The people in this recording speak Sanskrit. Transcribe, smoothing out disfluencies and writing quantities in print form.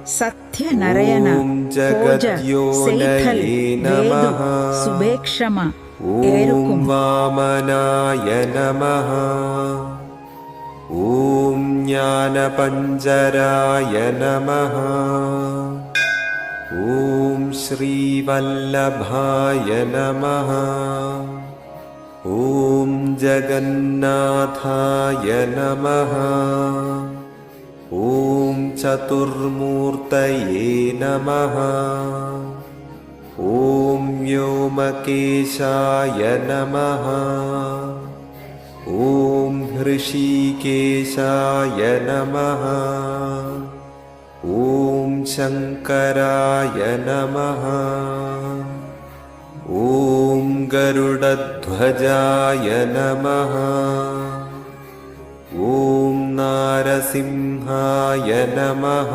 सत्यनरयन भोज सेथल वेदु सुभेक्षम एरुकुम वामनाय नमः। ॐ ज्ञानपञ्जराय नमः। ॐ श्रीवल्लभाय नमः। ॐ जगन्नाथाय नमः। ॐ चतुर्मूर्तये नमः। ॐ व्योमकेशाय नमः। ॐ हृषीकेशाय नमः। ॐ शङ्कराय नमः। ॐ गरुडध्वजाय नमः। ॐ नारसिंहाय नमः।